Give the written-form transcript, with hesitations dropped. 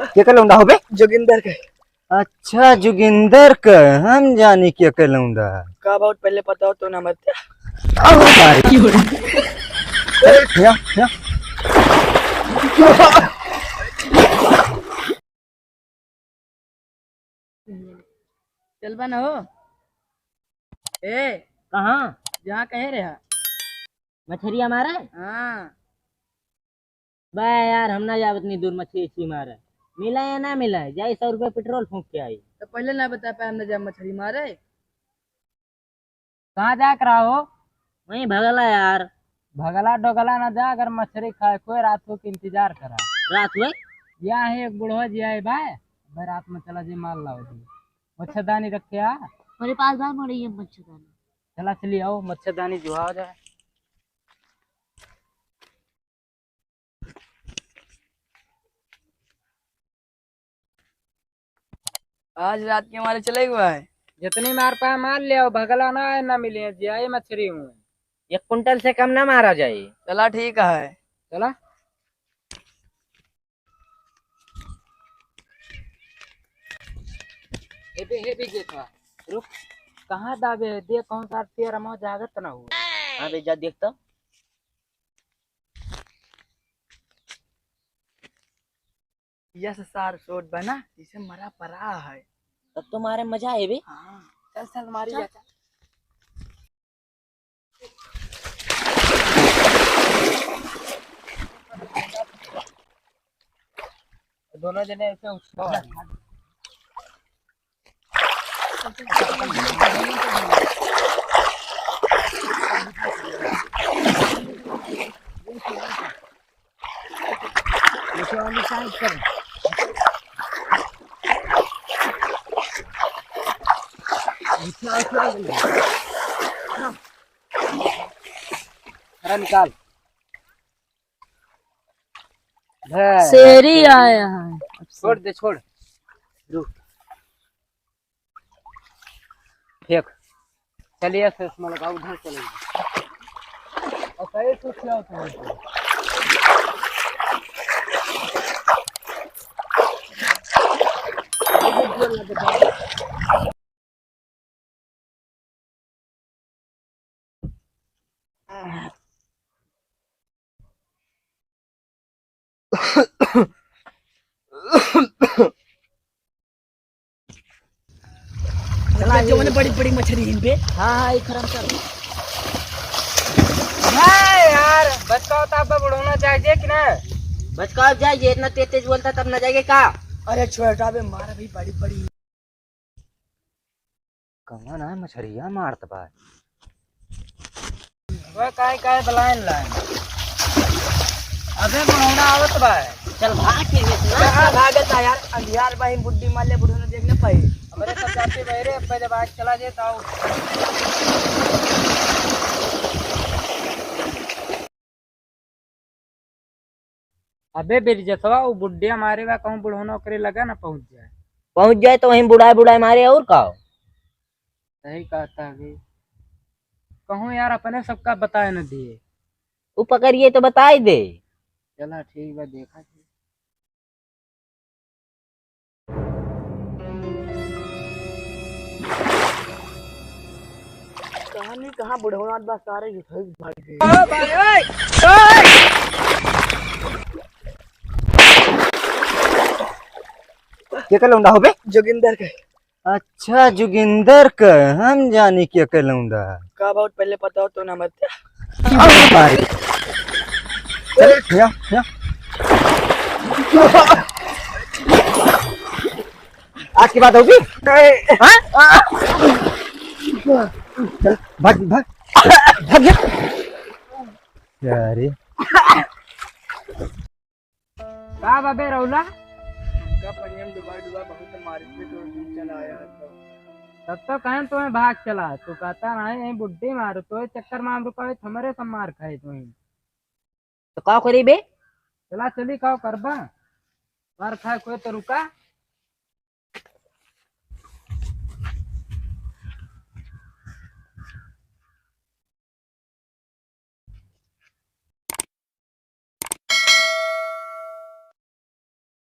के लौंडा हो बे? जोगिंदर के। अच्छा जोगिंदर का हम जाने के लौंडा का बहुत पहले पता हो तो ना मत। चल बना हो ए कहाँ जहाँ कहे रहा मछली हमारा? हाँ बा यार हम ना जाब इतनी दूर मछली इसी मारे। मिला या ना मिला है जाई 100 रुपये पेट्रोल फूंक के आई। तो पहले ना बता पाया हमने जब मछली मारे। कहाँ जा कर रहा हो? वहीं भगला यार। भगला डोगला ना जा अगर मछली खाए कोई रात को इंतजार करा। रात हुए यहाँ है एक बुढ़वा जी आए भाई भाई रात में चला जी माल लाओ जी मच्छरदानी रख के आ मेरे पास भाई मरी है मच्छरदानी। चला चलिए आओ मच्छरदानी जुहा हो जाए। आज रात के हमारे चले हुआ है। जितनी मार पाए मार ले आओ भगला ना है ना मिले जिया मछली हूँ 1 कुंटल से कम ना मारा जाए। चला ठीक है। चला हे भी देखा रुक कहाँ दाबे देख कौन सा तेरा मौ जागत ना हुआ। हाँ बेजा देख तो यस सार सोट बना जिसे मरा पड़ा है। तब तुम्हारे मजा है बे। हाँ चल चल मारी जा चल। दोनों जने ऐसे उठो निकाल शेरी आया है। छोड़ दे छोड़ रुक फेंक चलिए इसमें लगाओ उधर चलेंगे और कहीं तो क्या होता है। जो मैंने बड़ी बड़ी मछली इन पे। हाँ हाँ एक खरम चल यार बचका तो आप बढ़ोना चाहिए कि ना बचका जाइए इतना तेज तेज बोलता तब ना जाएगा का। अरे छोटा बे मारा भी बड़ी बड़ी कौन है मछरिया मारत बा वो काय बलाइन लाइन अबे बढ़ोना आवत बा चल भाग के कहाँ भागता यार अंधियार भाई बुड्ढी माले बुढ़ू ने देखने पाई। हमारे सब जाते बहरे पहले बाइक चला देता हूँ। अबे बिरजतवा वो बुढ़िया मारे बा कहूँ बुढ़ोना करे लगा ना पहुंच जाए तो वहीं बुढ़ाए बुढ़ाए मारे और का सही कहता है कहूँ यार अपने सबका बताए न दिए वो पकड़िए तो बताई दे। चला ठीक है देखा कहानी कहाँ बुढ़ौना बस सारे भाग गए। के लौंडा हो बे? जोगिंदर के। अच्छा जोगिंदर का हम जाने के लौंडा का बहुत पहले पता हो तो ना मत। आज की बात होगी भाग भाग भाग यार का बाबे रौला उनका परियम डुबा डुबा बहुत मारी पे तो चला आया तब तो कहें तुम्हें भाग चला तू कहता नहीं यही बुढ़ी मारो तो चक्कर मार रुका हमारे सब मार खाए तुम्हें तो का करी बे चला चली का करबा मार खाए कोई तो रुका